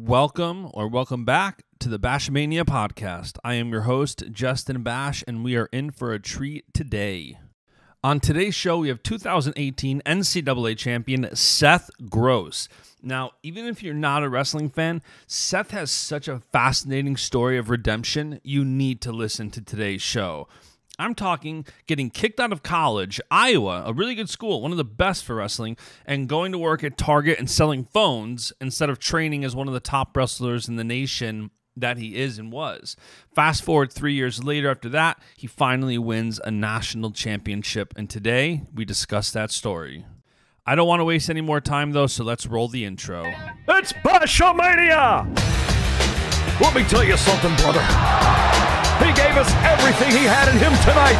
Welcome back to the BASCHAMANIA podcast. I am your host, Justin Bash, and we are in for a treat today. On today's show, we have 2018 NCAA champion Seth Gross. Now, even if you're not a wrestling fan, Seth has such a fascinating story of redemption, you need to listen to today's show. I'm talking getting kicked out of college, Iowa, a really good school, one of the best for wrestling, and going to work at Target and selling phones instead of training as one of the top wrestlers in the nation that he is and was. Fast forward 3 years later after that, he finally wins a national championship, and today we discuss that story. I don't want to waste any more time, though, so let's roll the intro. It's BASCHAMANIA! Let me tell you something, brother. He gave us everything he had in him tonight.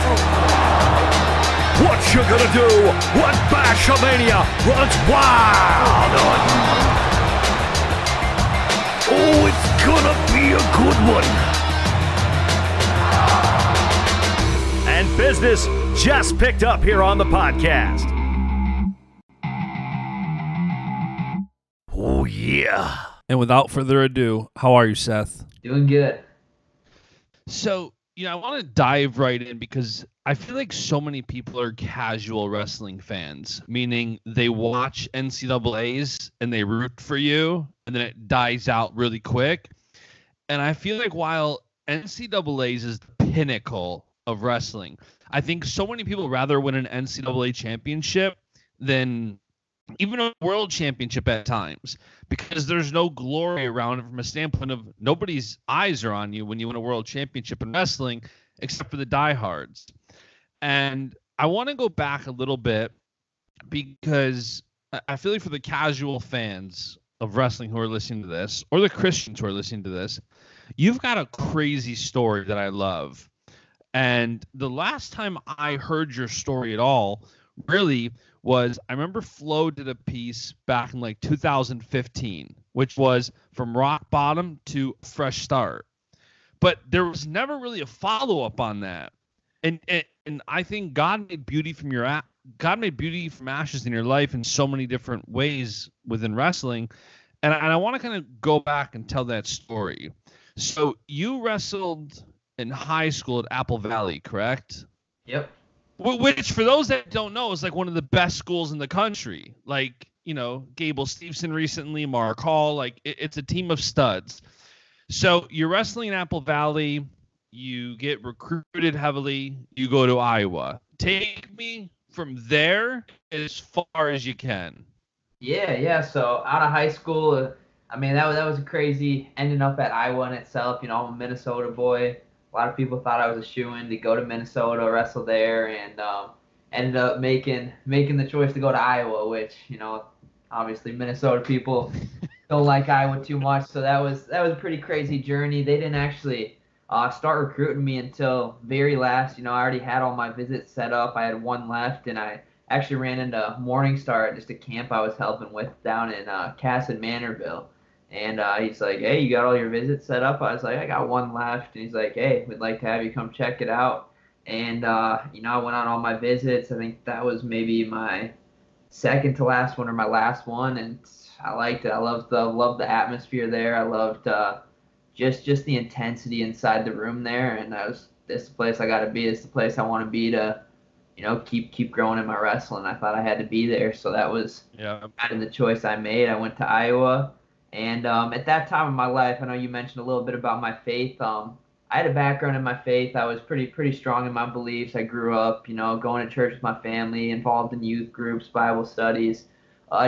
What you gonna do when BASCHAMANIA runs wild on you? Oh, it's gonna be a good one. And business just picked up here on the podcast. Oh, yeah. And without further ado, how are you, Seth? Doing good. So, I want to dive right in because I feel like so many people are casual wrestling fans, meaning they watch NCAAs and they root for you, and then it dies out really quick. And I feel like while NCAAs is the pinnacle of wrestling, I think so many people rather win an NCAA championship than even a world championship at times, because there's no glory around it from a standpoint of nobody's eyes are on you when you win a world championship in wrestling, except for the diehards. And I want to go back a little bit because I feel like for the casual fans of wrestling who are listening to this, or the Christians who are listening to this, you've got a crazy story that I love. And the last time I heard your story at all really was, I remember Flo did a piece back in like 2015, which was from rock bottom to fresh start. But there was never really a follow-up on that. And I think God made beauty from ashes in your life in so many different ways within wrestling. And I want to kind of go back and tell that story. So you wrestled in high school at Apple Valley, correct? Yep. Which, for those that don't know, is like one of the best schools in the country. Like, Gable Steveson recently, Mark Hall, like it's a team of studs. So you're wrestling in Apple Valley, you get recruited heavily, you go to Iowa. Take me from there as far as you can. Yeah. So out of high school, that was a crazy ending up at Iowa in itself. I'm a Minnesota boy. A lot of people thought I was a shoo-in to go to Minnesota, wrestle there, and ended up making the choice to go to Iowa, which, obviously Minnesota people don't like Iowa too much. So that was a pretty crazy journey. They didn't actually start recruiting me until very last. I already had all my visits set up. I had one left, and I actually ran into Morningstar at just a camp I was helping with down in Cass and Manorville. And he's like, hey, you got all your visits set up? I was like, I got one left. And he's like, hey, we'd like to have you come check it out. And, I went on all my visits. I think that was maybe my second to last one or my last one. And I liked it. I loved the atmosphere there. I loved just the intensity inside the room there. And this is the place I got to be. This is the place I want to be to, keep growing in my wrestling. I thought I had to be there. So that was kind of the choice I made. I went to Iowa. And at that time in my life, I know you mentioned a little bit about my faith. I had a background in my faith. I was pretty strong in my beliefs. I grew up, going to church with my family, involved in youth groups, Bible studies,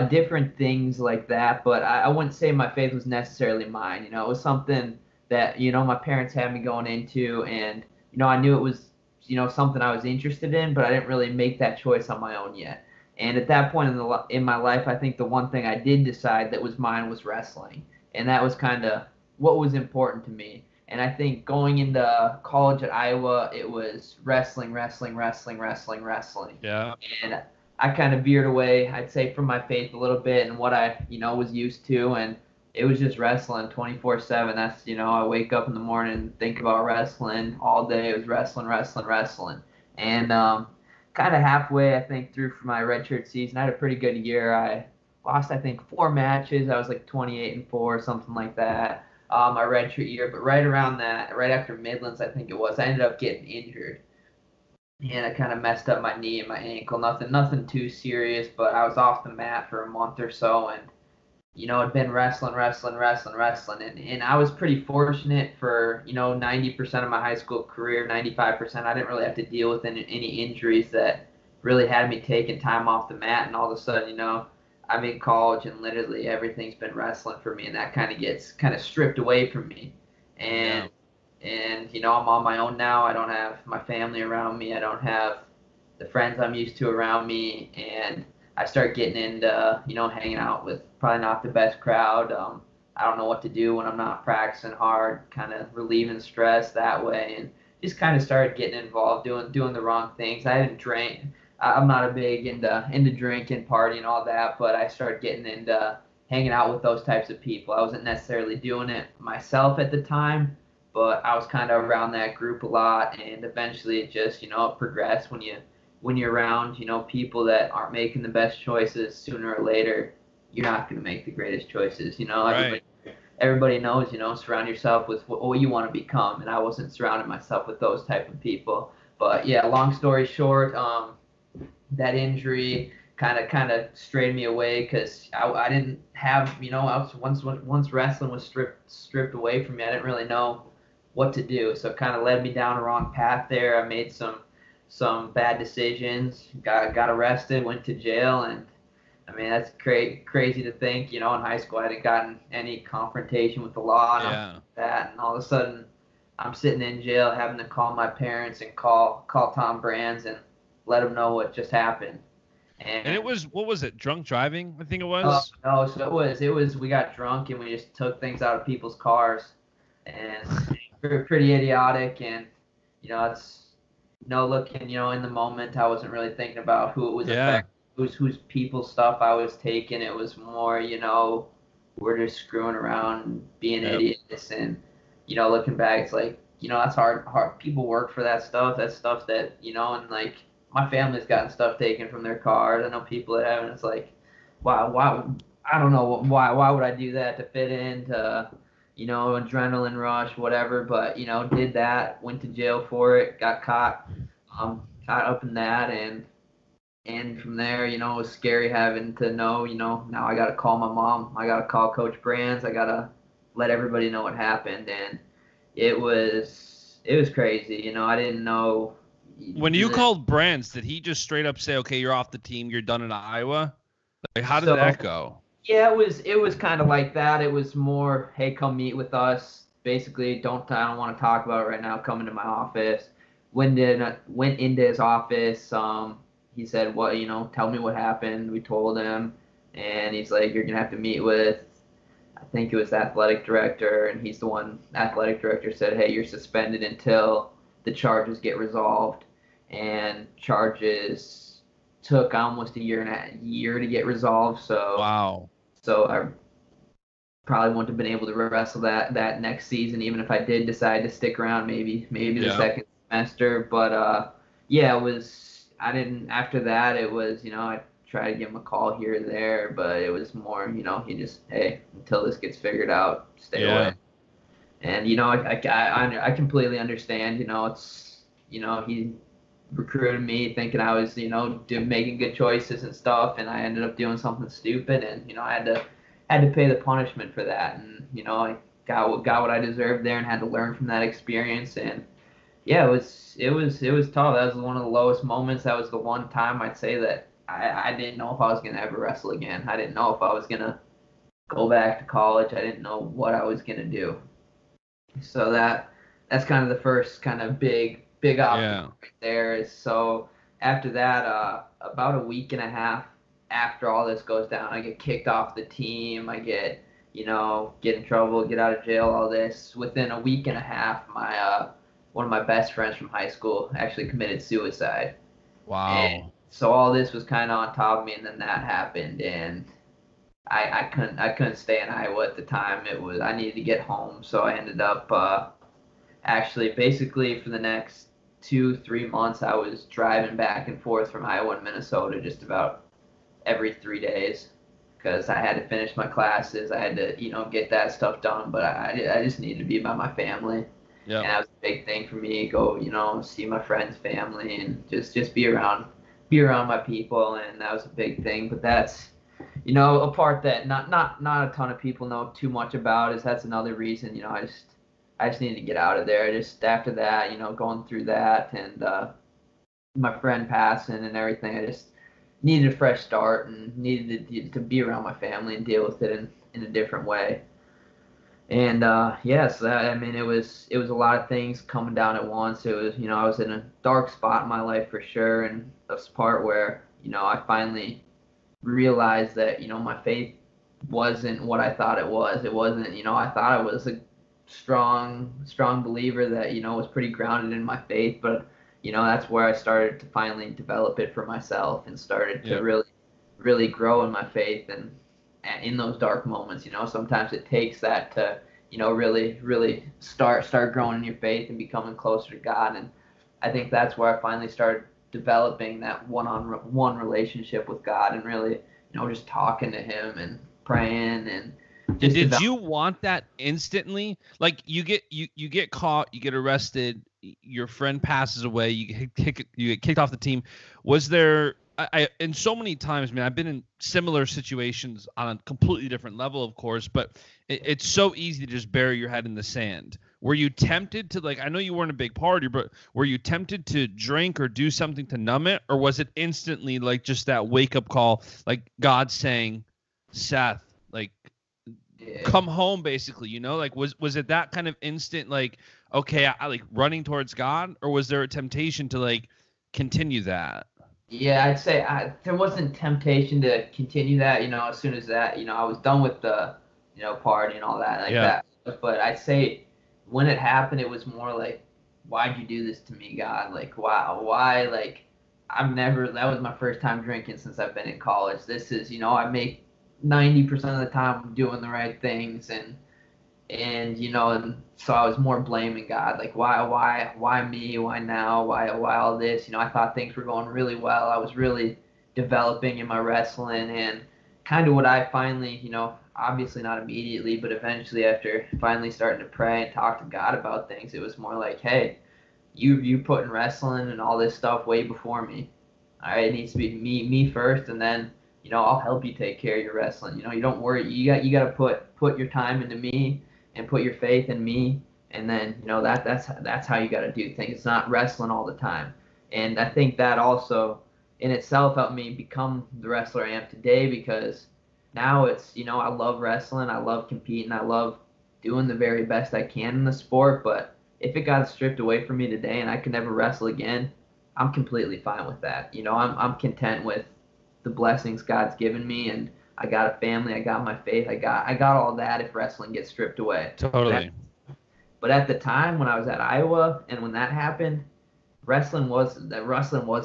different things like that. But I wouldn't say my faith was necessarily mine. It was something that, my parents had me going into. And, I knew it was, something I was interested in, but I didn't really make that choice on my own yet. And at that point in my life, I think the one thing I did decide that was mine was wrestling. And that was kind of what was important to me. And I think going into college at Iowa, it was wrestling. Yeah. And I kind of veered away, I'd say, from my faith a little bit and what I, was used to. And it was just wrestling 24/7. That's, I wake up in the morning and think about wrestling all day. It was wrestling. And kind of halfway, I think, through for my redshirt season, I had a pretty good year. I lost I think 4 matches. I was like 28-4, something like that. My redshirt year, but right around that, right after Midlands, I think it was, I ended up getting injured, and I kind of messed up my knee and my ankle. Nothing too serious, but I was off the mat for a month or so, and I'd been wrestling, and I was pretty fortunate for 90% of my high school career, 95%. I didn't really have to deal with any injuries that really had me taking time off the mat, and all of a sudden, I'm in college and literally everything's been wrestling for me, and that kind of gets kind of stripped away from me. And I'm on my own now. I don't have my family around me. I don't have the friends I'm used to around me, and I start getting into hanging out with probably not the best crowd. I don't know what to do when I'm not practicing hard, kind of relieving stress that way, and just kind of started getting involved doing the wrong things. I didn't drink. I'm not a big into drinking, partying, all that, but I started getting into hanging out with those types of people. I wasn't necessarily doing it myself at the time, but I was kind of around that group a lot, and eventually it just it progressed when you're around people that aren't making the best choices. Sooner or later you're not going to make the greatest choices. Right. Everybody knows, surround yourself with what you want to become, and I wasn't surrounding myself with those type of people. But yeah, long story short, that injury kind of strayed me away, because I didn't have, I was once wrestling was stripped away from me, I didn't really know what to do, so it kind of led me down a wrong path there. I made some bad decisions, got arrested, went to jail, and I mean, that's crazy to think, in high school I hadn't gotten any confrontation with the law and that, and all of a sudden I'm sitting in jail having to call my parents and call Tom Brands and let him know what just happened. And it was, what was it, drunk driving, I think it was? No, so it was, we got drunk and we just took things out of people's cars, and pretty idiotic, and, it's looking, in the moment, I wasn't really thinking about who it was affecting, whose people's stuff I was taking. It was more, we're just screwing around, being idiots, and, looking back, it's like, that's hard. People work for that stuff. That's stuff that, and like, my family's gotten stuff taken from their cars. I know people that have, and it's like, why, I don't know, why would I do that to fit into, adrenaline rush, whatever, but, did that, went to jail for it, got caught up in that, and from there, it was scary having to know, now I got to call my mom, I got to call Coach Brands, I got to let everybody know what happened, and it was crazy, I didn't know. When you called Brands, did he just straight up say, okay, you're off the team, you're done in Iowa? Like, how did that go? Yeah, it was kind of like that. It was more, hey, come meet with us. Basically, I don't want to talk about it right now. Come into my office. Went into his office. He said, well, tell me what happened. We told him, and he's like, you're gonna have to meet with, I think it was the athletic director, and he's the one. Athletic director said, hey, you're suspended until the charges get resolved, and charges took almost a year to get resolved. So wow. So I probably wouldn't have been able to wrestle that next season, even if I did decide to stick around, maybe the second semester. But yeah, it was. I didn't. After that, it was, I tried to give him a call here and there, but it was more, he just, hey, until this gets figured out, stay away. And I completely understand. It's, he recruited me thinking I was, making good choices and stuff, and I ended up doing something stupid, and I had to pay the punishment for that, and I got what I deserved there, and had to learn from that experience. And yeah, it was tough. That was one of the lowest moments. That was the one time I'd say that I didn't know if I was gonna ever wrestle again. I didn't know if I was gonna go back to college. I didn't know what I was gonna do. So that's kind of the first kind of big obstacle right there. Is so after that, about a week and a half after all this goes down, I get kicked off the team. I get in trouble, get out of jail, all this. Within a week and a half, my one of my best friends from high school actually committed suicide. Wow. And so all this was kind of on top of me, and then that happened, and I couldn't stay in Iowa at the time. I needed to get home, so I ended up actually basically for the next 2-3 months I was driving back and forth from Iowa and Minnesota just about every 3 days. because I had to finish my classes. I had to, get that stuff done. But I just needed to be by my family. Yeah. And that was a big thing for me. Go, see my friends, family, and just be around my people. And that was a big thing. But that's, a part that not a ton of people know too much about is that's another reason, I just needed to get out of there. I just, after that, going through that and my friend passing and everything, I just needed a fresh start and needed to be around my family and deal with it in a different way. And so that, I mean, it was a lot of things coming down at once. It was, I was in a dark spot in my life for sure, and a part where, I finally realized that, my faith wasn't what I thought it was. It wasn't, I thought I was a strong believer that, was pretty grounded in my faith, but that's where I started to finally develop it for myself and started to really grow in my faith and in those dark moments. Sometimes it takes that to, really start growing in your faith and becoming closer to God. And I think that's where I finally started developing that one-on-one relationship with God and really, just talking to him and praying and just did you want that instantly? Like you get caught, you get arrested, your friend passes away, you get kicked off the team. Was there and so many times, man, I've been in similar situations on a completely different level, of course, but it's so easy to just bury your head in the sand. Were you tempted to, like, I know you weren't a big partier, but were you tempted to drink or do something to numb it? Or was it instantly like just that wake up call, like God saying, Seth, like, come home, basically, like, was it that kind of instant, like, okay, I like running towards God, or was there a temptation to like continue that? Yeah, I'd say there wasn't temptation to continue that, as soon as that, I was done with the, party and all that, like that. But I'd say when it happened, it was more like, why'd you do this to me, God? Like, wow, why? Like, that was my first time drinking since I've been in college. This is, I make 90% of the time I'm doing the right things and so I was more blaming God, like why me, why now, why all this, I thought things were going really well. I was really developing in my wrestling, and kind of what I finally, obviously not immediately, but eventually after finally starting to pray and talk to God about things, it was more like, hey, you putting wrestling and all this stuff way before me. All right, it needs to be me first, and then I'll help you take care of your wrestling. You don't worry. You got to put your time into me and put your faith in me, and then that's how you got to do things. It's not wrestling all the time. And I think that also in itself helped me become the wrestler I am today, because now it's, I love wrestling, I love competing, I love doing the very best I can in the sport. But if it got stripped away from me today and I could never wrestle again, I'm completely fine with that. I'm content with the blessings God's given me, and I got a family, I got my faith, I got all that if wrestling gets stripped away. Totally. But at the time when I was at Iowa and when that happened, wrestling was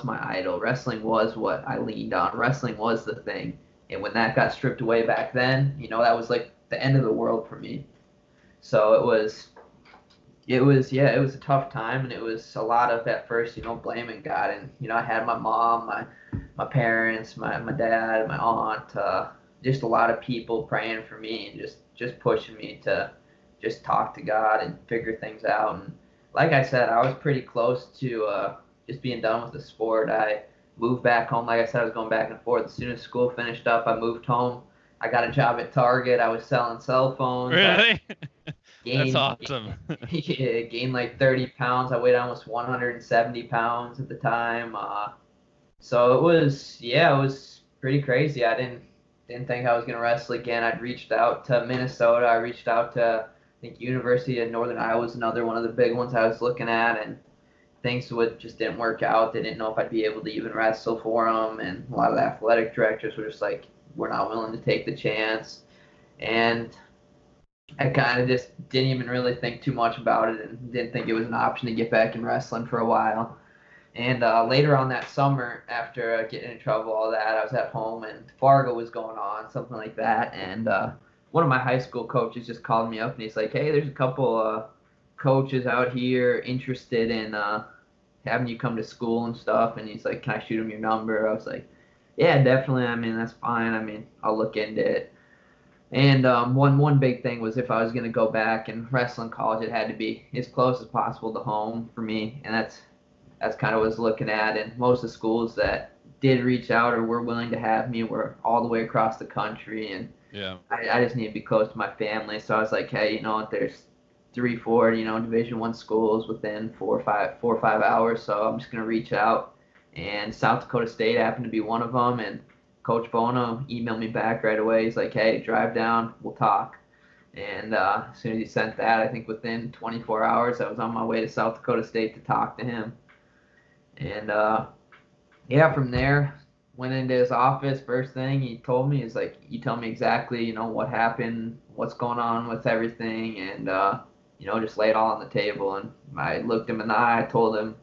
my idol. Wrestling was what I leaned on. Wrestling was the thing. And when that got stripped away back then, that was like the end of the world for me. So it was a tough time, and it was a lot of at first, blaming God. And I had my mom, my parents, my dad, my aunt, just a lot of people praying for me and just pushing me to just talk to God and figure things out. And like I said, I was pretty close to just being done with the sport. I moved back home. Like I said, I was going back and forth. As soon as school finished up, I moved home. I got a job at Target. I was selling cell phones. Really? That's awesome. Gained like 30 pounds. I weighed almost 170 pounds at the time. So it was pretty crazy. I didn't think I was gonna wrestle again. I'd reached out to Minnesota. I reached out to, I think, University of Northern Iowa was another one of the big ones I was looking at, and things just didn't work out. They didn't know if I'd be able to even wrestle for them, and a lot of the athletic directors were just like, we're not willing to take the chance. And I kind of just didn't even really think too much about it and didn't think it was an option to get back in wrestling for a while. And later on that summer, after getting in trouble, all that, I was at home and Fargo was going on, something like that. And one of my high school coaches just called me up and he's like, hey, there's a couple coaches out here interested in having you come to school and stuff. And he's like, can I shoot him your number? I was like, Yeah, definitely. I mean, that's fine. I mean, I'll look into it. And one big thing was if I was going to go back and wrestle in college, it had to be as close as possible to home for me, and that's kind of what I was looking at. And most of the schools that did reach out or were willing to have me were all the way across the country, and Yeah. I just need to be close to my family. So I was like, hey, there's 3, 4, Division I schools within 4 or 5 hours. So I'm just gonna reach out, and South Dakota State happened to be one of them. And Coach Bono emailed me back right away. He's like, hey, drive down, we'll talk. And as soon as he sent that, I think within 24 hours, I was on my way to South Dakota State to talk to him. And yeah, from there, went into his office. First thing he told me is like, you tell me exactly, what happened, what's going on with everything, and just lay it all on the table. And I looked him in the eye. I told him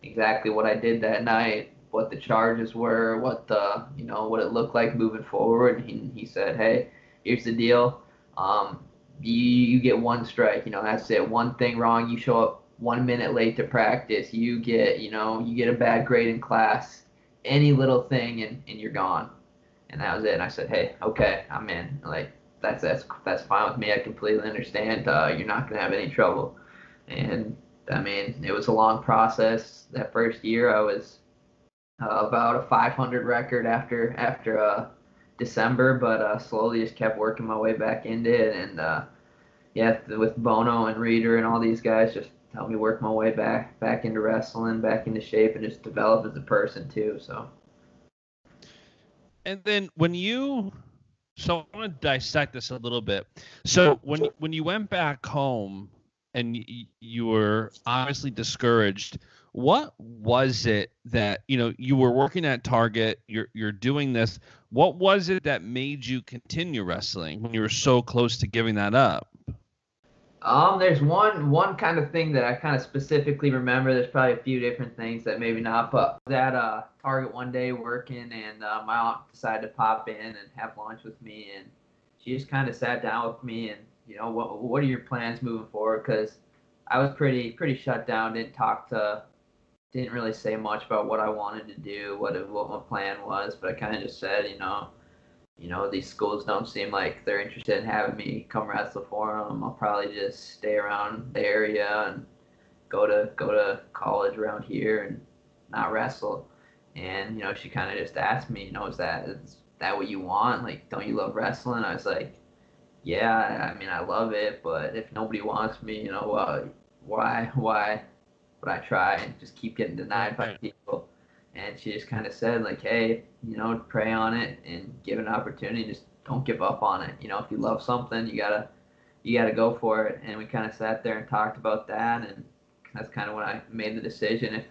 exactly what I did that night, what the charges were, what it looked like moving forward. And he said, hey, here's the deal. Um, you get one strike. That's it. One thing wrong, you show up 1 minute late to practice. You get a bad grade in class, any little thing, and you're gone. And that was it. And I said, hey, okay, I'm in. Like, that's fine with me. I completely understand. You're not gonna have any trouble. And I mean, it was a long process. That first year, I was about a 500 record after December, but slowly just kept working my way back into it. And yeah, with Bono and Reader and all these guys, just helped me work my way back into wrestling, back into shape, and just develop as a person too. So. And then so I want to dissect this a little bit. So when you went back home and you were obviously discouraged, what was it that, you were working at Target, you're doing this. What was it that made you continue wrestling when you were so close to giving that up? There's one kind of thing that I kind of specifically remember. There's probably a few different things that maybe not, but I was at Target one day working, and my aunt decided to pop in and have lunch with me, and she just kind of sat down with me and what are your plans moving forward? Because I was pretty shut down, didn't really say much about what I wanted to do, what my plan was, but I kind of just said, these schools don't seem like they're interested in having me come wrestle for them. I'll probably just stay around the area and go to college around here and not wrestle. And she kind of just asked me, is that what you want? Like, don't you love wrestling? I was like, yeah, I mean, I love it, but if nobody wants me, why would I try and just keep getting denied by people? And she just kind of said, like, hey, pray on it and give it an opportunity. Just don't give up on it. If you love something, you gotta go for it. And we kind of sat there and talked about that, and that's kind of when I made the decision. If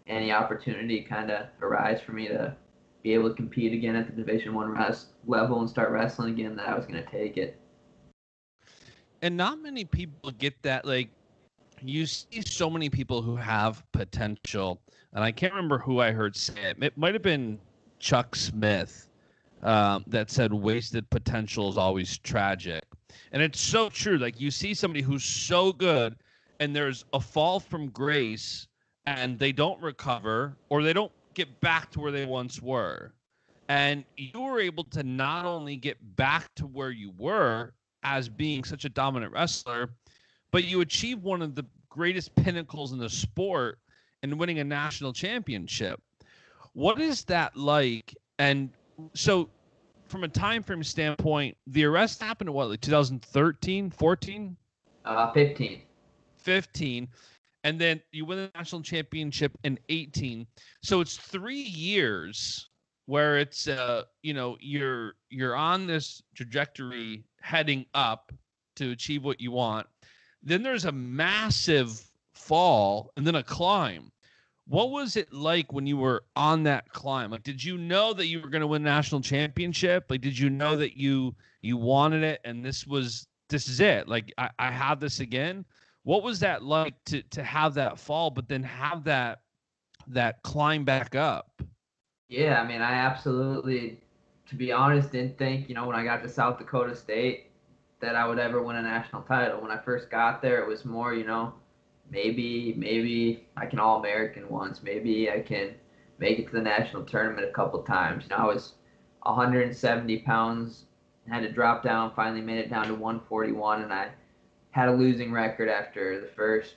any opportunity kind of arise for me to be able to compete again at the Division I level and start wrestling again, that I was gonna take it. And not many people get that. Like, you see so many people who have potential, and I can't remember who I heard say it. It might have been Chuck Smith that said wasted potential is always tragic. And it's so true. Like, you see somebody who's so good and there's a fall from grace and they don't recover or they don't get back to where they once were. And you were able to not only get back to where you were as being such a dominant wrestler, but you achieved one of the greatest pinnacles in the sport in winning a national championship. What is that like? And so from a time frame standpoint, the arrest happened in what, like 2013, 14? 15. 15. And then you win the national championship in 18. So it's 3 years where it's you're on this trajectory heading up to achieve what you want. Then there's a massive fall and then a climb. What was it like when you were on that climb? Like, did you know that you were going to win a national championship? Like, did you know that you wanted it and this is it? Like, I have this again. What was that like to have that fall, but then have that climb back up? Yeah, I mean, I absolutely, to be honest, didn't think, when I got to South Dakota State that I would ever win a national title. When I first got there, it was more, maybe I can All-American once. Maybe I can make it to the national tournament a couple times. You know, I was 170 pounds, had to drop down, finally made it down to 141, and I had a losing record after the first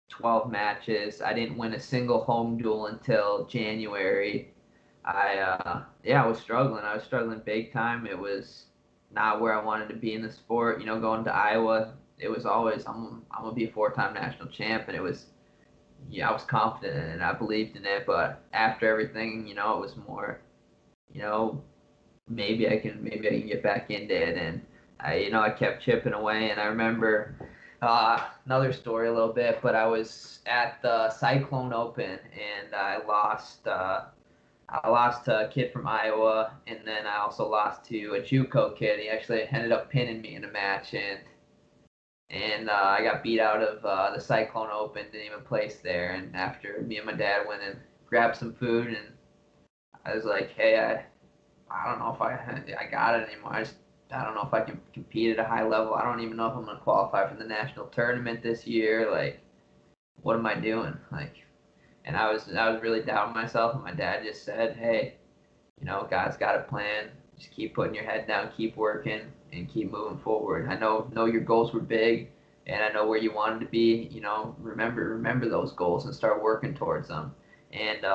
12 matches. I didn't win a single home duel until January. I was struggling. I was struggling big time. It was not where I wanted to be in the sport. You know, going to Iowa, it was always I'm gonna be a 4-time national champ, and it was, yeah, I was confident in it. I believed in it. But after everything, you know, it was more, you know, maybe I can get back into it, and I kept chipping away. And I remember another story a little bit, but I was at the Cyclone Open, and I lost to a kid from Iowa, and then I also lost to a JUCO kid. He actually ended up pinning me in a match, and I got beat out of the Cyclone Open, didn't even place there. And after me and my dad went and grabbed some food, and I was like, hey, I don't know if I got it anymore. I don't know if I can compete at a high level. I don't even know if I'm going to qualify for the national tournament this year. Like, what am I doing? Like, and I was really doubting myself, and my dad just said, hey, you know, God's got a plan. Just keep putting your head down, keep working, and keep moving forward. I know your goals were big, and I know where you wanted to be. You know, remember those goals and start working towards them. And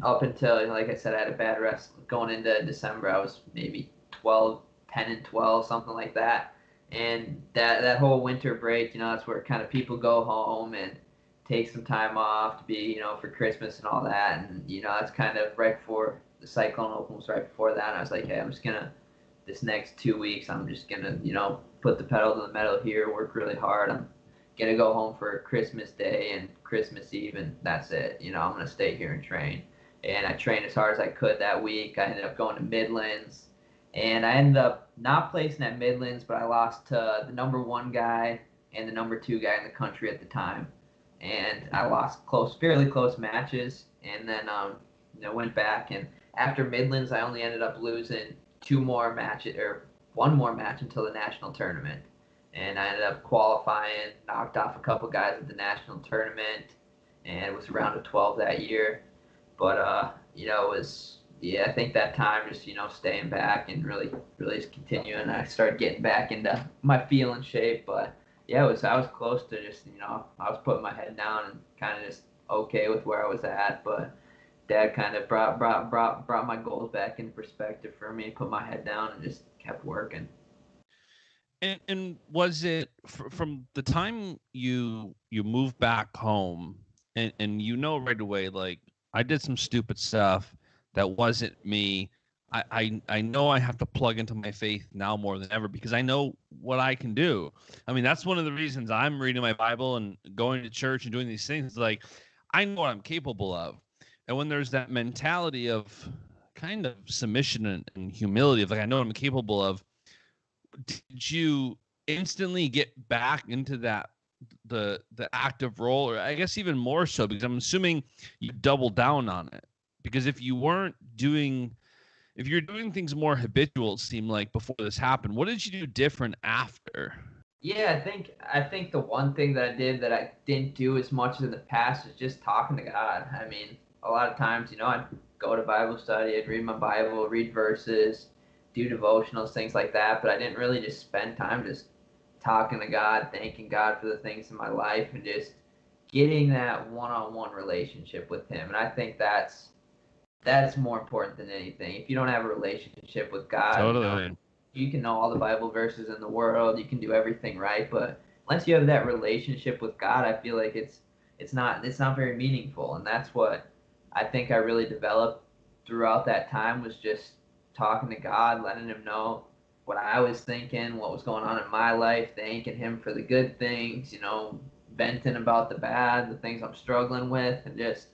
up until, like I said, I had a bad rest going into December. I was maybe 10 and 12, something like that. And that whole winter break, you know, that's where kind of people go home and take some time off to be, you know, for Christmas and all that. And, you know, that's kind of right before the Cyclone Open was right before that. And I was like, hey, I'm just going to, this next 2 weeks, I'm just going to, you know, put the pedal to the metal here, work really hard. I'm going to go home for Christmas Day and Christmas Eve, and that's it. You know, I'm going to stay here and train. And I trained as hard as I could that week. I ended up going to Midlands, and I ended up not placing at Midlands, but I lost to the number 1 guy and the number 2 guy in the country at the time. And I lost fairly close matches, and then went back. And after Midlands, I only ended up losing 2 more matches, or 1 more match until the national tournament. And I ended up qualifying, knocked off a couple guys at the national tournament, and it was round of 12 that year. But you know, it was, I think that time just, you know, staying back and really just continuing. I started getting back into my feeling shape, but yeah, I was close to just, you know, I was putting my head down and kind of just okay with where I was at. But Dad kind of brought my goals back into perspective for me, put my head down, and just kept working. And was it from the time you moved back home, and you know right away, like, I did some stupid stuff that wasn't me. I know I have to plug into my faith now more than ever, because I know what I can do. I mean, that's one of the reasons I'm reading my Bible and going to church and doing these things. Like, I know what I'm capable of. And when there's that mentality of kind of submission and humility of, like, I know what I'm capable of, did you instantly get back into that the active role, or I guess even more so, because I'm assuming you doubled down on it? Because if you're doing things more habitual, it seemed like, before this happened, what did you do different after? Yeah, I think the one thing that I did that I didn't do as much as in the past is just talking to God. I mean, a lot of times, you know, I'd go to Bible study, I'd read my Bible, read verses, do devotionals, things like that, but I didn't really just spend time just talking to God, thanking God for the things in my life, and just getting that one-on-one relationship with Him. And I think that's more important than anything. If you don't have a relationship with God, Totally. you can know all the Bible verses in the world, you can do everything right, but unless you have that relationship with God, I feel like it's not very meaningful. And that's what I think I really developed throughout that time, was just talking to God, letting Him know what I was thinking, what was going on in my life, thanking Him for the good things, you know, venting about the bad, the things I'm struggling with, and just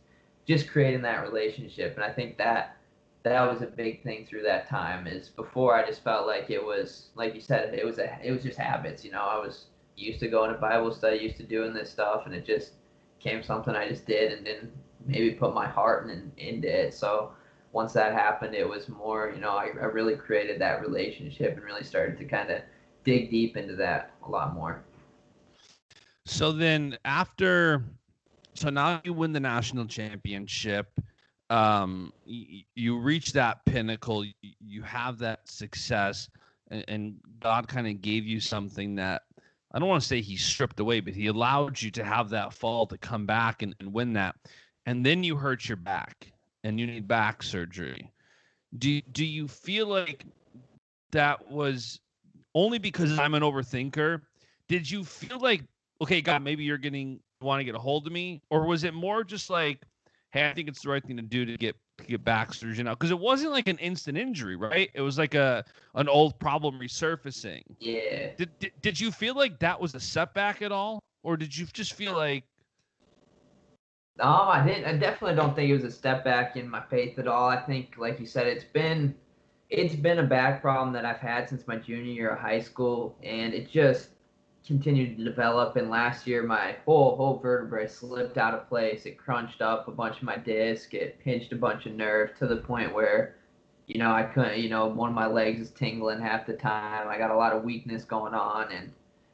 creating that relationship. And I think that was a big thing through that time. Is before, I just felt like it was, like you said, it was just habits. You know, I was used to going to Bible study, used to doing this stuff, and it just became something I just did and didn't maybe put my heart into it. So once that happened, it was more, you know, I really created that relationship and really started to kind of dig deep into that a lot more. So then after So now you win the national championship. You reach that pinnacle. You have that success, and God kind of gave you something that I don't want to say he stripped away, but he allowed you to have that fall to come back and win that. And then you hurt your back, and you need back surgery. Do you feel like that was only because I'm an overthinker? Did you feel like, okay, God, maybe you're want to get a hold of me, or was it more just like, hey, I think it's the right thing to do to get back surgery now? Because it wasn't like an instant injury, right? It was like an old problem resurfacing. Yeah. Did you feel like that was a setback at all, or did you just feel like? I didn't. I definitely don't think it was a step back in my faith at all. I think, like you said, it's been a back problem that I've had since my junior year of high school, and it just continued to develop. And last year, my whole vertebrae slipped out of place. It crunched up a bunch of my disc. It pinched a bunch of nerve to the point where, I couldn't. One of my legs is tingling half the time. I got a lot of weakness going on, and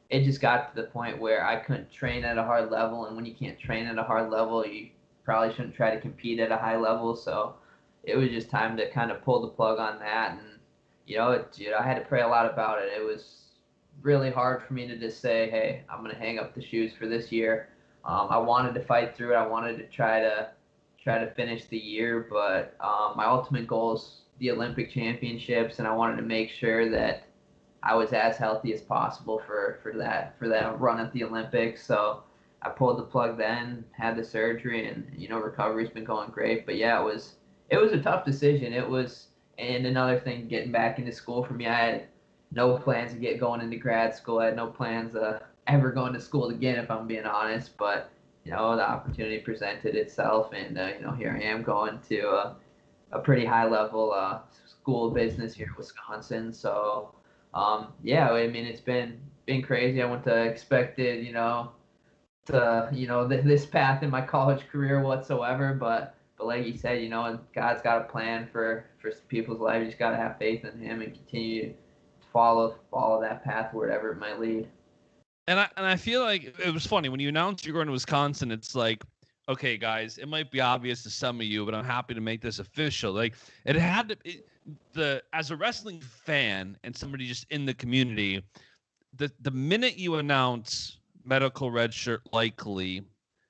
it just got to the point where I couldn't train at a hard level. And when you can't train at a hard level, you probably shouldn't try to compete at a high level. So it was just time to kind of pull the plug on that. And, I had to pray a lot about it. It was really hard for me to just say, hey, I'm going to hang up the shoes for this year. I wanted to fight through it. I wanted to try to finish the year, but my ultimate goal is the Olympic championships, and I wanted to make sure that I was as healthy as possible for that run at the Olympics. So I pulled the plug then, had the surgery, and recovery's been going great. But yeah, it was a tough decision. And another thing, getting back into school for me, I had no plans to get going into grad school. I had no plans of ever going to school again, if I'm being honest. But the opportunity presented itself, and here I am going to a pretty high level school of business here in Wisconsin. So yeah, I mean, it's been crazy. I wouldn't have expected, this path in my college career whatsoever. But like you said, God's got a plan for people's lives. You just got to have faith in Him and continue to follow that path wherever it might lead. And I feel like it was funny when you announced you're going to Wisconsin. It's like, okay, guys, it might be obvious to some of you, but I'm happy to make this official. Like, it had to as a wrestling fan and somebody just in the community, the minute you announce medical red shirt likely,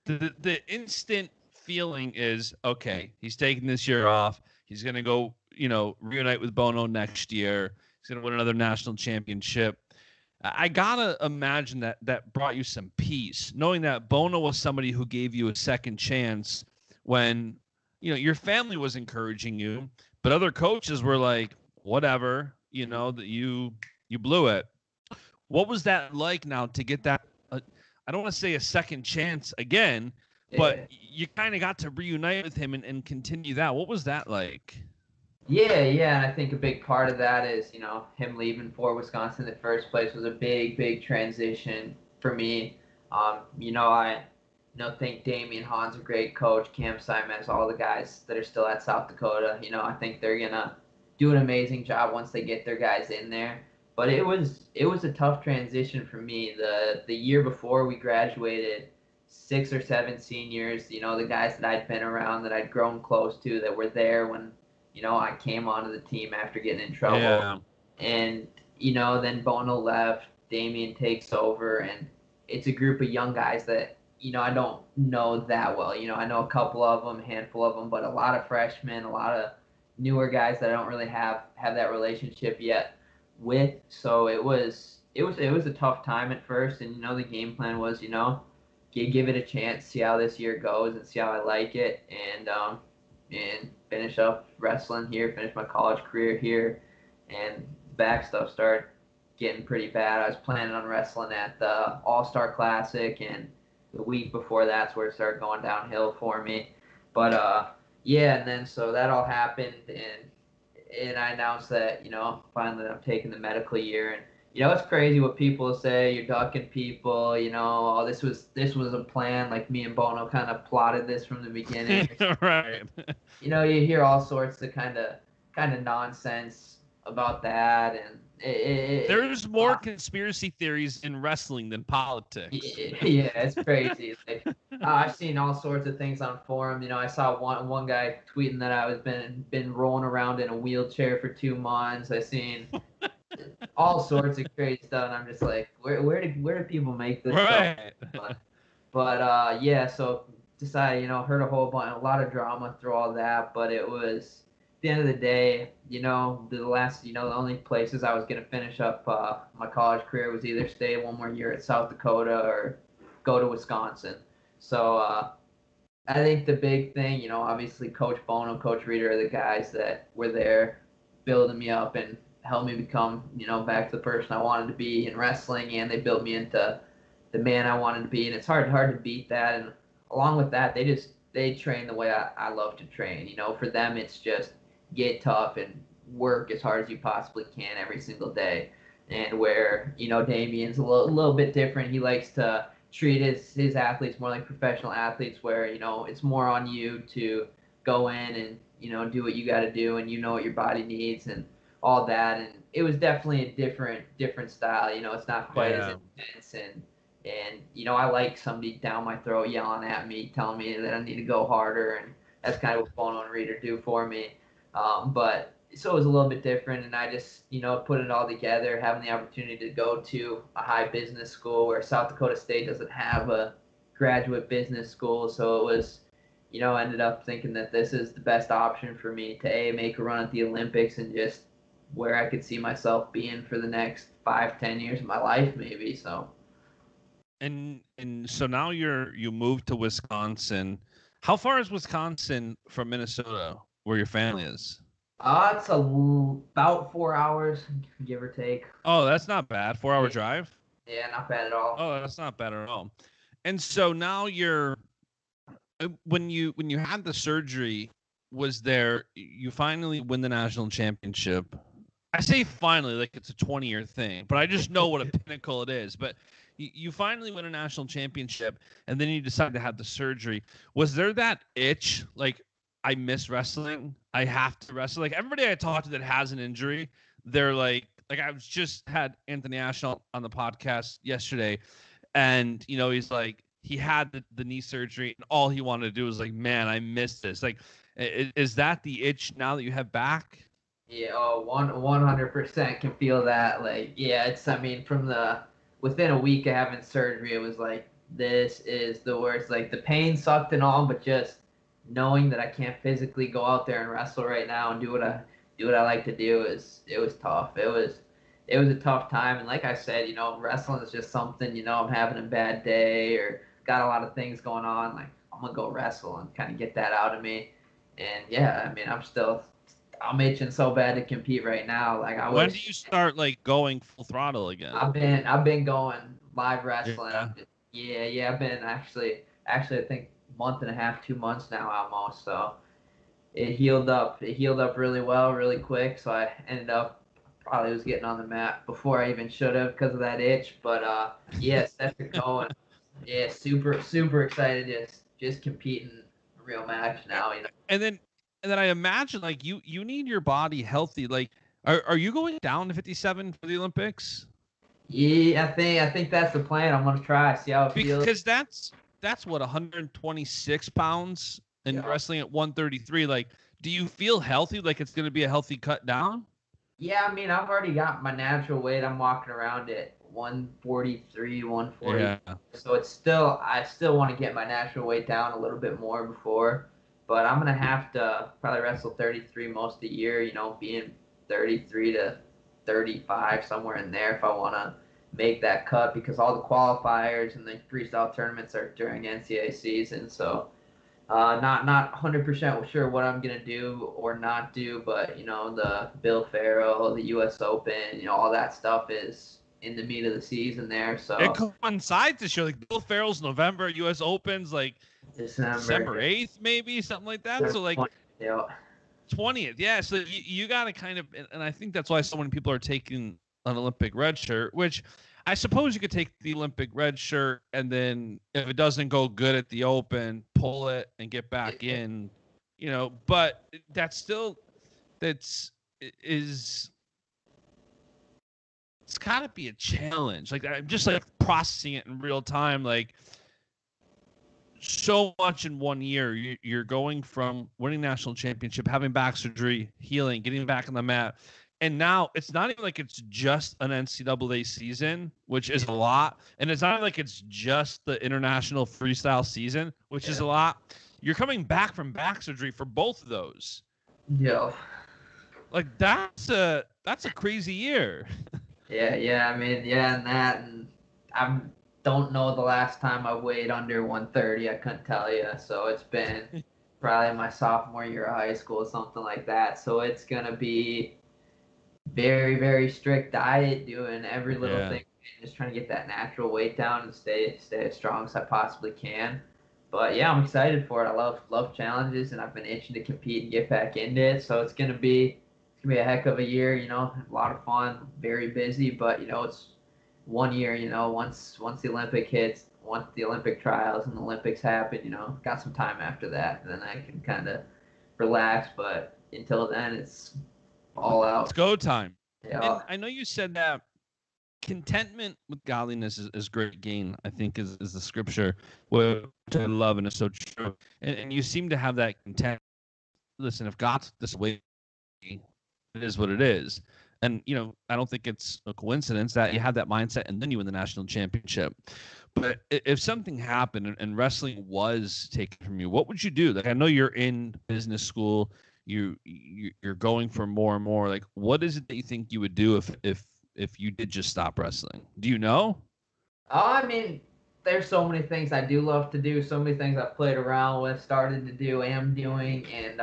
the instant feeling is, okay, he's taking this year off. He's going to go, reunite with Bono next year. He's going to win another national championship. I gotta imagine that brought you some peace, knowing that Bono was somebody who gave you a second chance when, your family was encouraging you, but other coaches were like, whatever, that you blew it. What was that like now to get that? I don't want to say a second chance again, but you kind of got to reunite with him and continue that. What was that like? Yeah, and I think a big part of that is, him leaving for Wisconsin in the first place was a big transition for me. I think Damian Hahn's a great coach, Cam Simes, all the guys that are still at South Dakota. I think they're gonna do an amazing job once they get their guys in there. But it was a tough transition for me. The year before we graduated, 6 or 7 seniors, the guys that I'd been around, that I'd grown close to, that were there when I came onto the team after getting in trouble. Yeah. And, then Bono left, Damian takes over, and it's a group of young guys that, I don't know that well. I know a couple of them, a handful of them, but a lot of freshmen, a lot of newer guys that I don't really have that relationship yet with. So it was a tough time at first, and, the game plan was, give it a chance, see how this year goes, and see how I like it, and finish up wrestling here, finish my college career here, and back stuff started getting pretty bad. I was planning on wrestling at the All-Star Classic, and the week before that's where it started going downhill for me. But yeah, and then so that all happened, and I announced that, finally I'm taking the medical year. And it's crazy what people say. You're ducking people. Oh, this was a plan. Like, me and Bono kind of plotted this from the beginning. Right. You hear all sorts of kind of nonsense about that, and there's more conspiracy theories in wrestling than politics. Yeah, it's crazy. Like, I've seen all sorts of things on forum. You know, I saw one guy tweeting that I was been rolling around in a wheelchair for 2 months. I seen all sorts of crazy stuff, and I'm just like, where do people make this stuff? Right. But yeah, so decided, heard a lot of drama through all that, but it was at the end of the day, the only places I was gonna finish up my college career was either stay one more year at South Dakota or go to Wisconsin. So I think the big thing, obviously Coach Bono, Coach Reeder are the guys that were there building me up and helped me become, back to the person I wanted to be in wrestling, and they built me into the man I wanted to be, and it's hard to beat that. And along with that, they train the way I love to train. For them, it's just get tough and work as hard as you possibly can every single day. And where Damien's a little bit different. He likes to treat his athletes more like professional athletes, where it's more on you to go in and do what you got to do, and what your body needs and all that. And it was definitely a different style. It's not quite as intense, and I like somebody down my throat yelling at me, telling me that I need to go harder, and that's kind of what Bono and Reeder do for me. But so it was a little bit different, and I just put it all together, having the opportunity to go to a high business school where South Dakota State doesn't have a graduate business school. So it was, ended up thinking that this is the best option for me to make a run at the Olympics and just where I could see myself being for the next 5-10 years of my life, maybe. So. And so now you moved to Wisconsin. How far is Wisconsin from Minnesota, where your family is? It's about 4 hours, give or take. Oh, that's not bad. 4-hour drive? Yeah, not bad at all. Oh, that's not bad at all. And so now when you had the surgery, you finally win the national championship? I say finally, like it's a 20-year thing, but I just know what a pinnacle it is. But you finally win a national championship, and then you decide to have the surgery. Was there that itch, like, I miss wrestling, I have to wrestle? Like, everybody I talk to that has an injury, they're like I was just had Anthony Ashall on the podcast yesterday, and he's like, he had the knee surgery, and all he wanted to do was like, man, I miss this. Like, is that the itch now that you have back? Yeah, 100% can feel that. Like, yeah, within a week of having surgery, it was like, this is the worst. Like, the pain sucked and all, but just knowing that I can't physically go out there and wrestle right now and do what I like to do it was tough. It was a tough time. And like I said, wrestling is just something, I'm having a bad day or got a lot of things going on. Like, I'm going to go wrestle and kind of get that out of me. And yeah, I mean, I'm itching so bad to compete right now. Like, when do you start like going full throttle again? I've been going live wrestling. Yeah. I've been actually I think month and a half, 2 months now almost. So it healed up really well, really quick. So I ended up probably was getting on the mat before I even should have because of that itch. But yeah, that's it going. Yeah, super excited just competing a real match now. And then I imagine like you need your body healthy. Like, are you going down to 57 for the Olympics? Yeah, I think that's the plan. I'm gonna try, see how it feels. Because that's what, 126 pounds and wrestling at 133. Like, do you feel healthy? Like it's gonna be a healthy cut down? Yeah, I mean, I've already got my natural weight. I'm walking around at 143, 140. Yeah. So I still want to get my natural weight down a little bit more before. But I'm going to have to probably wrestle 33 most of the year, being 33 to 35, somewhere in there if I want to make that cut, because all the qualifiers and the freestyle tournaments are during NCAA season. So not 100% sure what I'm going to do or not do, but, the Bill Farrell, the U.S. Open, all that stuff is in the meat of the season there. So it coincides this year. Like, Bill Farrell's November, U.S. Open's like December 8th, maybe, something like that. So like 20th. Yeah. So you got to kind of, and I think that's why so many people are taking an Olympic red shirt, which I suppose you could take the Olympic red shirt, and then if it doesn't go good at the Open, pull it and get back in, but it's got to be a challenge. Like, I'm just like processing it in real time. Like, so much in 1 year. You're going from winning national championship, having back surgery, healing, getting back on the mat. And now it's not even like it's just an NCAA season, which is a lot. And it's not like it's just the international freestyle season, which is a lot. You're coming back from back surgery for both of those. Yeah. Like that's a crazy year. Yeah. I mean, and I don't know the last time I weighed under 130. I couldn't tell you. So it's been probably my sophomore year of high school, something like that. So it's gonna be very, very strict diet, doing every little thing, just trying to get that natural weight down and stay as strong as I possibly can. But yeah, I'm excited for it. I love challenges, and I've been itching to compete and get back into it. So it's gonna be a heck of a year. A lot of fun, very busy, but it's 1 year. Once the Olympic hits, once the Olympic trials and the Olympics happen, got some time after that, and then I can kind of relax. But until then, it's all out. It's go time. Yeah. And I know you said that contentment with godliness is great gain, I think is the scripture, which I love and is so true. And you seem to have that content. Listen, if God's this way, it is what it is. And, I don't think it's a coincidence that you have that mindset and then you win the national championship. But if something happened and wrestling was taken from you, what would you do? Like, I know you're in business school. You're going for more and more. Like, what is it that you think you would do if you did just stop wrestling? Do you know? I mean, there's so many things I do love to do, so many things I've played around with, started to do, am doing, and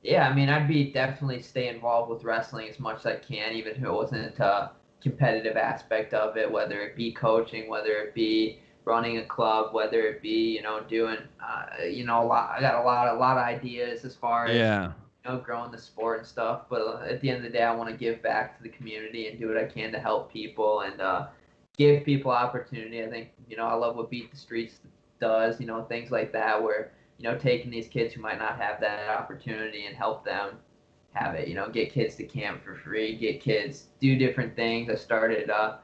yeah, I mean, I'd be definitely stay involved with wrestling as much as I can, even if it wasn't a competitive aspect of it, whether it be coaching, whether it be running a club, whether it be, doing, a lot. I got a lot of ideas as far as growing the sport and stuff. But at the end of the day, I want to give back to the community and do what I can to help people and give people opportunity. I think, I love what Beat the Streets does, things like that, where, taking these kids who might not have that opportunity and help them have it, get kids to camp for free, get kids do different things. I started, a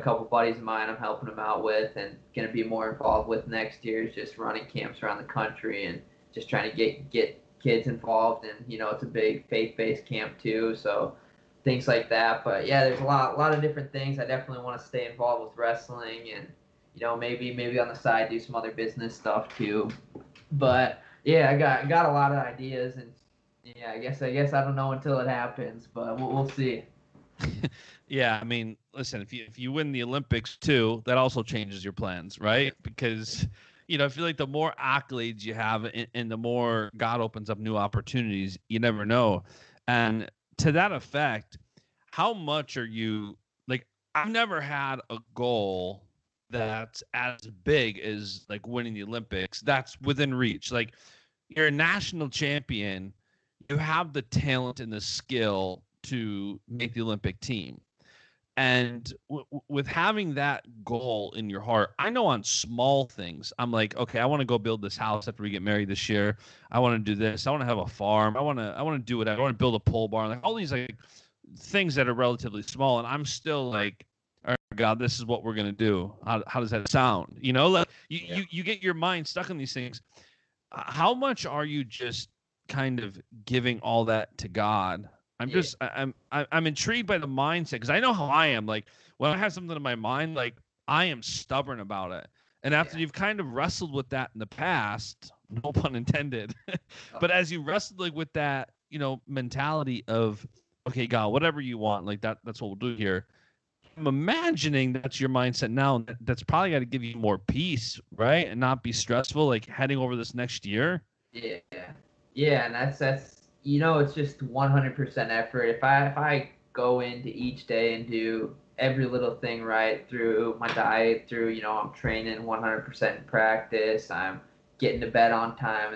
couple buddies of mine I'm helping them out with and going to be more involved with next year is just running camps around the country and just trying to get kids involved. And, it's a big faith-based camp too. So things like that. But yeah, there's a lot of different things. I definitely want to stay involved with wrestling and, maybe on the side do some other business stuff too. But yeah, I got a lot of ideas, and yeah, I guess I don't know until it happens, but we'll see. Yeah, I mean, listen, if you win the Olympics too, that also changes your plans, right? Because I feel like the more accolades you have and the more God opens up new opportunities, you never know. And to that effect, how much are you like? I've never had a goal that's as big as like winning the Olympics. That's within reach. Like, you're a national champion, you have the talent and the skill to make the Olympic team. And with having that goal in your heart, I know on small things, I'm like, okay, I want to go build this house after we get married this year. I want to do this. I want to have a farm. I want to do whatever. I want to build a pole barn. Like all these like things that are relatively small, and I'm still like, all right, God, this is what we're gonna do. How does that sound? Like you get your mind stuck on these things. How much are you just kind of giving all that to God? I'm intrigued by the mindset because I know how I am. Like when I have something in my mind, like I am stubborn about it. And after you've kind of wrestled with that in the past, no pun intended, but as you wrestled like with that, mentality of, okay, God, whatever you want, like that's what we'll do here. I'm imagining that's your mindset now. That's probably got to give you more peace, right? And not be stressful, like heading over this next year. Yeah, and that's it's just 100% effort. If I go into each day and do every little thing right through my diet, through I'm training 100% in practice, I'm getting to bed on time,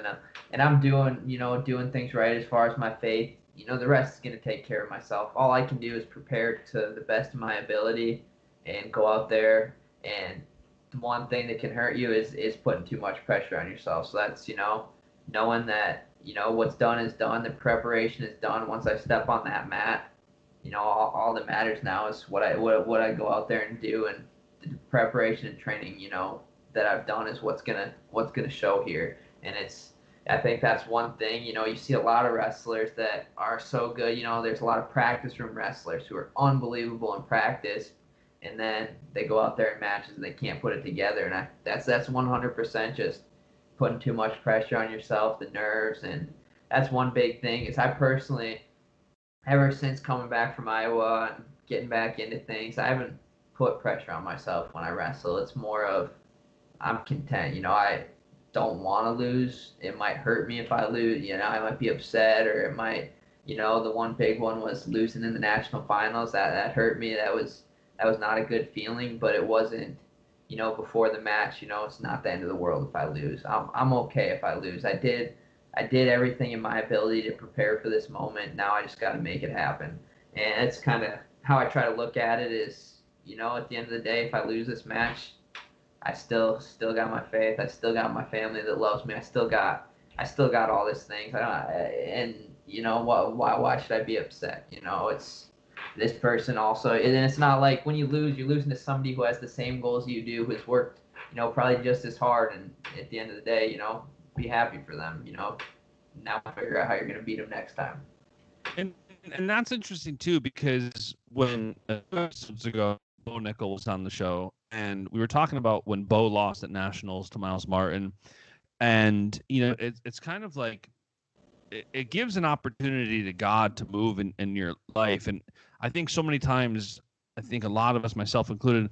and I'm doing things right as far as my faith. The rest is going to take care of myself. All I can do is prepare to the best of my ability and go out there. And the one thing that can hurt you is putting too much pressure on yourself. So that's, knowing that, what's done is done. The preparation is done. Once I step on that mat, all that matters now is what I go out there and do. And the preparation and training, that I've done is what's gonna show here. And I think that's one thing. You see a lot of wrestlers that are so good. There's a lot of practice room wrestlers who are unbelievable in practice, and then they go out there in matches and they can't put it together. And that's 100% just putting too much pressure on yourself, the nerves, and that's one big thing. Is I personally, ever since coming back from Iowa and getting back into things, I haven't put pressure on myself when I wrestle. It's more of I'm content. I don't want to lose. It might hurt me if I lose. I might be upset, or it might, the one big one was losing in the national finals. That hurt me. That was not a good feeling, but it wasn't, before the match, it's not the end of the world if I lose. I'm okay if I lose. I did everything in my ability to prepare for this moment. Now I just got to make it happen. And it's kind of how I try to look at it is, at the end of the day, if I lose this match, I still got my faith. I still got my family that loves me. I still got all these things. And why should I be upset? It's this person also, and it's not like when you lose, you're losing to somebody who has the same goals you do, who's worked, probably just as hard. And at the end of the day, be happy for them. Now figure out how you're gonna beat them next time. And that's interesting too, because when episodes ago, Bo Nickel was on the show, and we were talking about when Bo lost at Nationals to Miles Martin, and it's kind of like it gives an opportunity to God to move in your life. And I think so many times, I think a lot of us, myself included,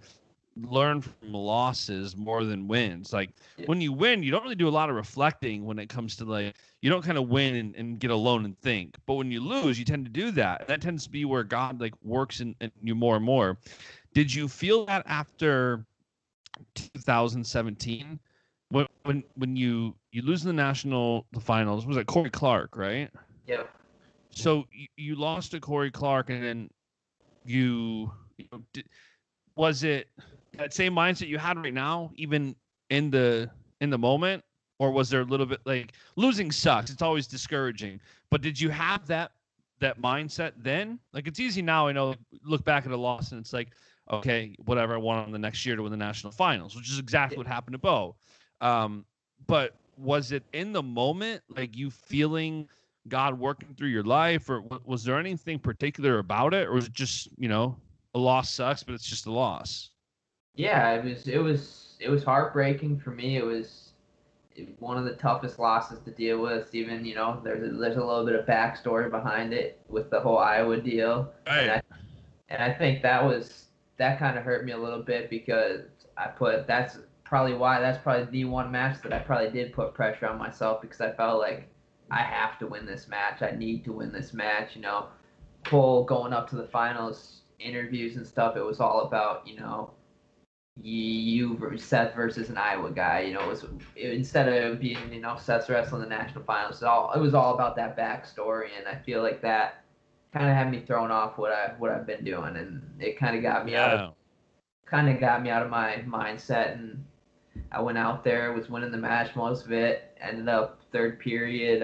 learn from losses more than wins. Like when you win, you don't really do a lot of reflecting when it comes to you don't kind of win and get alone and think. But when you lose, you tend to do that. That tends to be where God works in you more and more. Did you feel that after 2017? When you lose in the finals, was it Corey Clark, right? Yeah. So you lost to Corey Clark, and then was it that same mindset you had right now, even in the moment, or was there a little bit losing sucks? It's always discouraging, but did you have that mindset then? It's easy now. I know, look back at a loss and it's like, okay, whatever, I want on the next year to win the national finals, which is exactly what happened to Bo. But was it in the moment, you feeling God working through your life, or was there anything particular about it, or was it just, a loss sucks, but it's just a loss? Yeah, it was heartbreaking for me. It was one of the toughest losses to deal with. Even, there's a little bit of backstory behind it with the whole Iowa deal. Right. And I think that kind of hurt me a little bit, because that's probably the one match that I probably did put pressure on myself, because I felt like I have to win this match. I need to win this match. Cole going up to the finals, interviews and stuff, it was all about, Seth versus an Iowa guy. Instead of being, Seth's wrestling the national finals, it was all about that backstory, and I feel like that kind of had me thrown off what I've been doing, and it kind of got me out of my mindset. And I went out there, was winning the match most of it, ended up third period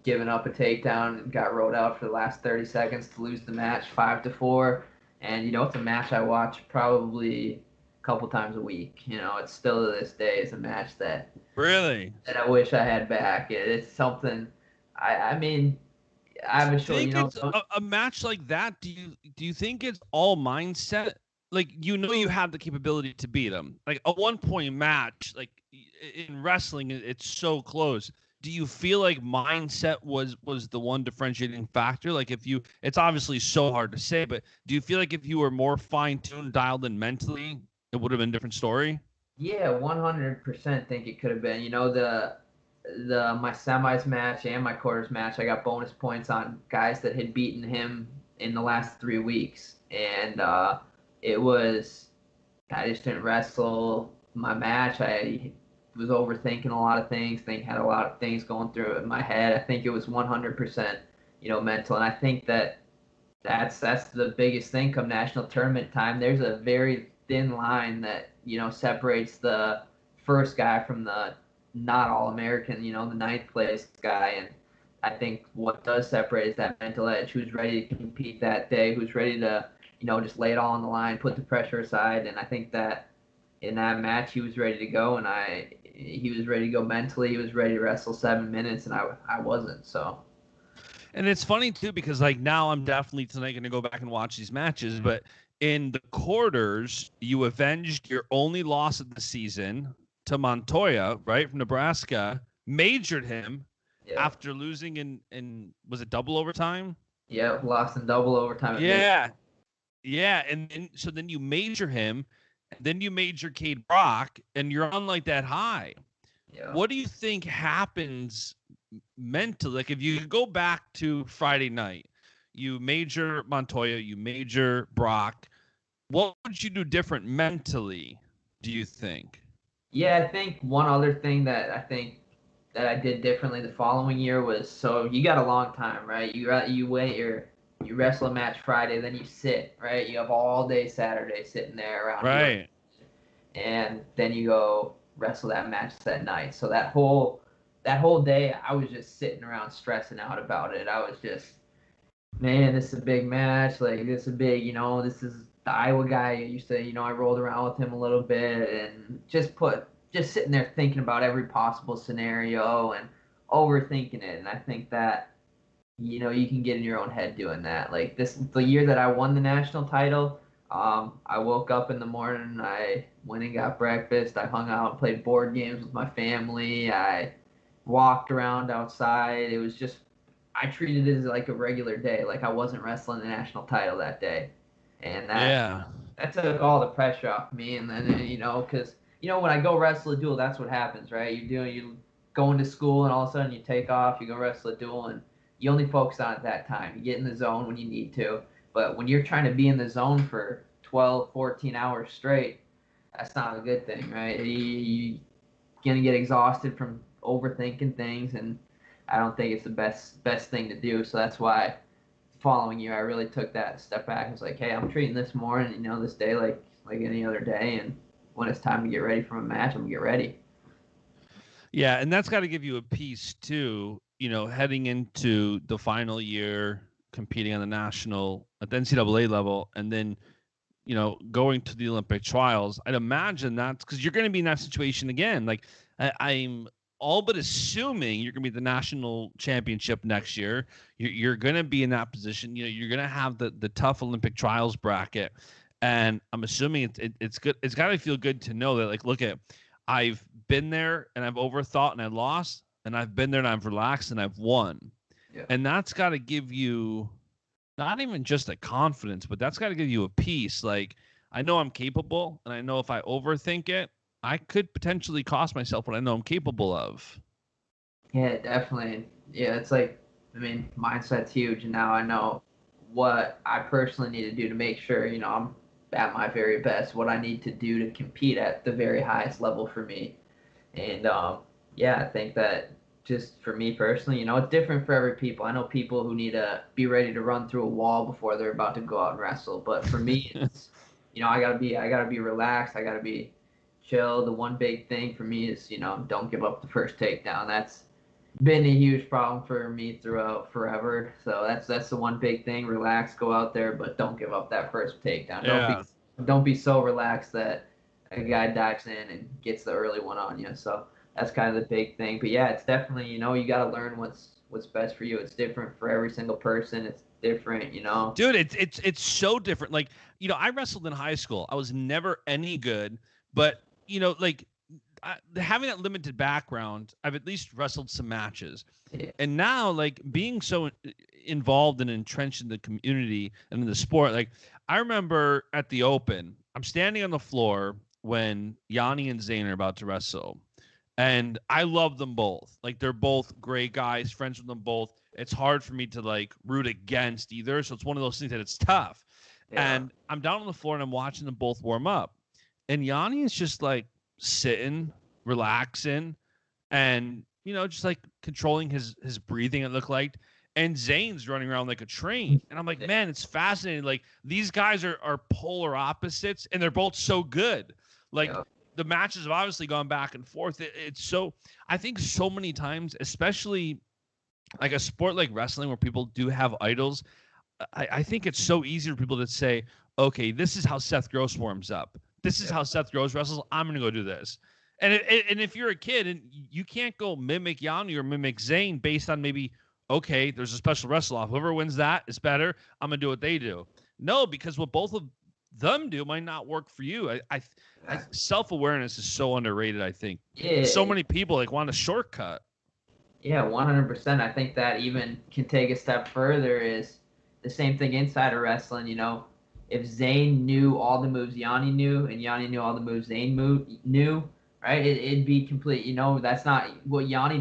giving up a takedown, and got rode out for the last 30 seconds to lose the match 5-4. And it's a match I watch probably a couple times a week. It's still to this day is a match that I wish I had back. It's something. I mean, I haven't sure. It's a match like that. Do you think it's all mindset? You have the capability to beat them. A 1-point match, in wrestling, it's so close. Do you feel like mindset was the one differentiating factor? It's obviously so hard to say, but do you feel like if you were more fine-tuned, dialed in mentally, it would have been a different story? Yeah, 100% think it could have been. My semis match and my quarters match, I got bonus points on guys that had beaten him in the last 3 weeks. And it was, I just didn't wrestle my match. I was overthinking a lot of things, had a lot of things going through in my head. I think it was 100%, mental. And I think that's the biggest thing come national tournament time. There's a very thin line that, separates the first guy from the not All-American, the 9th place guy. And I think what does separate is that mental edge, who's ready to compete that day, who's ready to, just lay it all on the line, put the pressure aside. And I think that in that match, he was ready to go, and he was ready to go mentally. He was ready to wrestle 7 minutes, and I wasn't. So. And it's funny too because like now I'm definitely tonight going to go back and watch these matches, but in the quarters you avenged your only loss of the season to Montoya, right, from Nebraska, majored him Yeah. after losing in was it double overtime? Yeah, lost in double overtime. Yeah. Yeah, and so then you major him, and then you major Cade Brock, and you're on like that high. Yeah. What do you think happens mentally? Like if you go back to Friday night, you major Montoya, you major Brock, what would you do different mentally, do you think? Yeah, I think one other thing that I did differently the following year was, so you got a long time, right? You wrestle a match Friday, then you sit, right? You have all day Saturday sitting there around Right. and then you go wrestle that match that night. So that whole day, I was just sitting around stressing out about it. I was just, man, this is a big match. Like, this is big, this is the Iowa guy. I used to, I rolled around with him a little bit and just sitting there thinking about every possible scenario and overthinking it. And I think that, you can get in your own head doing that. Like the year that I won the national title, I woke up in the morning, I went and got breakfast, I hung out and played board games with my family, I walked around outside. It was just, I treated it as like a regular day, like I wasn't wrestling the national title that day. And Yeah. that took all the pressure off me. And then, because, when I go wrestle a duel, that's what happens, right? You going to school and all of a sudden you take off, you go wrestle a duel, and you only focus on it that time. You get in the zone when you need to. But when you're trying to be in the zone for 12, 14 hours straight, that's not a good thing, right? You're going to get exhausted from overthinking things, and I don't think it's the best thing to do. So that's why the following year I really took that step back. I was like, hey, I'm treating this morning, this day like any other day, and when it's time to get ready for a match, I'm going to get ready. Yeah, and that's got to give you a piece too, heading into the final year competing on at the NCAA level, and then going to the Olympic trials. I'd imagine that's because you're going to be in that situation again. Like I'm all but assuming you're going to be the national championship next year. You're going to be in that position. You're going to have the tough Olympic trials bracket, and I'm assuming it's good. It's got to feel good to know that, like, look at, I've been there and I've overthought and I lost, and I've been there and I've relaxed and I've won. Yeah. And that's got to give you not even just a confidence, but that's got to give you a peace. Like, I know I'm capable, and I know if I overthink it, I could potentially cost myself what I know I'm capable of. Yeah, definitely. Yeah, it's like, mindset's huge, and now I know what I personally need to do to make sure, I'm at my very best, what I need to do to compete at the very highest level for me. And yeah, I think that just for me personally, it's different for every people. I know people who need to be ready to run through a wall before they're about to go out and wrestle. But for me, it's, I gotta be relaxed. I gotta be chill. The one big thing for me is, don't give up the first takedown. That's been a huge problem for me throughout forever. So that's the one big thing. Relax, go out there, but don't give up that first takedown. Yeah. Don't be so relaxed that a guy dives in and gets the early one on you. So that's kind of the big thing. But yeah, it's definitely, you got to learn what's best for you. It's different for every single person. It's different, Dude, it's so different. Like, I wrestled in high school. I was never any good, but like having that limited background, I've at least wrestled some matches. Yeah. And now, like, being so involved and entrenched in the community and in the sport, like, I remember at the Open, I'm standing on the floor when Yanni and Zane are about to wrestle. And I love them both. Like, they're both great guys, friends with them both. It's hard for me to, like, root against either. So it's one of those things that it's tough. Yeah. And I'm down on the floor and I'm watching them both warm up. And Yanni is just, like, sitting, relaxing, and, just, like, controlling his breathing, it looked like. And Zane's running around like a train. And I'm like, man, it's fascinating. Like, these guys are polar opposites, and they're both so good. Like, yeah. The matches have obviously gone back and forth. It's so, I think so many times, especially like a sport like wrestling where people do have idols, I think it's so easy for people to say, okay, this is how Seth Gross warms up. this is how Seth Gross wrestles. I'm gonna go do this. And if you're a kid and you can't go mimic Yanni or mimic Zayn based on maybe, okay, there's a special wrestle off. Whoever wins that is better. I'm gonna do what they do. No, because what both of them do might not work for you. I self-awareness is so underrated. I think so many people like want a shortcut. Yeah, 100%. I think that even can take a step further. Is the same thing inside of wrestling. You know, if Zayn knew all the moves Yanni knew, and Yanni knew all the moves Zayn knew, right? It'd be complete. You know, that's not what Yanni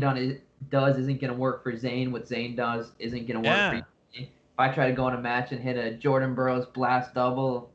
does isn't gonna work for Zayn. What Zayn does isn't gonna work for you. If I try to go in a match and hit a Jordan Burroughs blast double,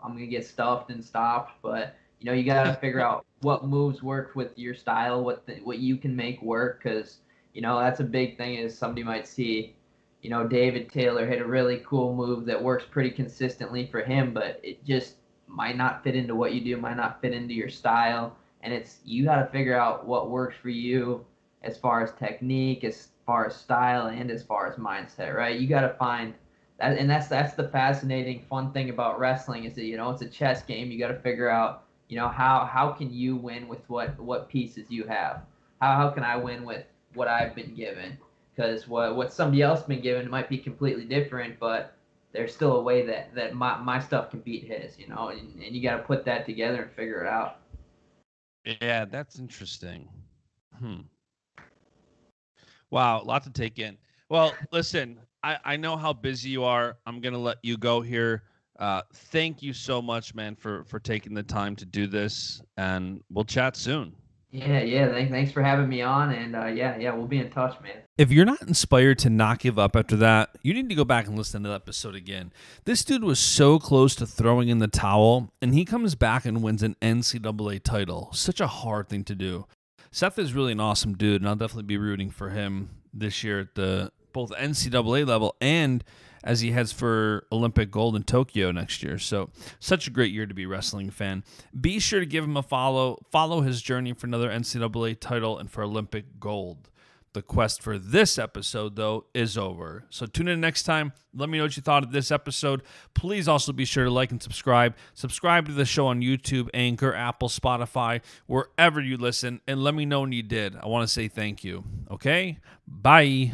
I'm gonna get stuffed and stopped. But you know, you gotta figure out what moves work with your style, what you can make work, because you know that's a big thing. Is somebody might see, you know, David Taylor hit a really cool move that works pretty consistently for him, but it just might not fit into what you do, might not fit into your style, and you gotta figure out what works for you as far as technique, as far as style, and as far as mindset, right? You gotta find. And that's the fascinating, fun thing about wrestling is that, you know, it's a chess game. You got to figure out, you know, how can you win with what pieces you have? How can I win with what I've been given? Because what somebody else been given might be completely different, but there's still a way that my stuff can beat his, you know, and you got to put that together and figure it out. Yeah, that's interesting. Wow, a lot to take in. Well, listen, I know how busy you are. I'm going to let you go here. Thank you so much, man, for taking the time to do this, and we'll chat soon. Yeah. Thanks for having me on, and yeah, we'll be in touch, man. If you're not inspired to not give up after that, you need to go back and listen to that episode again. This dude was so close to throwing in the towel, and he comes back and wins an NCAA title. Such a hard thing to do. Seth is really an awesome dude, and I'll definitely be rooting for him this year at the both NCAA level and as he heads for Olympic gold in Tokyo next year. So such a great year to be a wrestling fan. Be sure to give him a follow his journey for another NCAA title and for Olympic gold. The quest for this episode, though, is over. So tune in next time. Let me know what you thought of this episode. Please also be sure to like and subscribe. Subscribe to the show on YouTube, Anchor, Apple, Spotify, wherever you listen, and let me know when you did. I want to say thank you. Okay? Bye.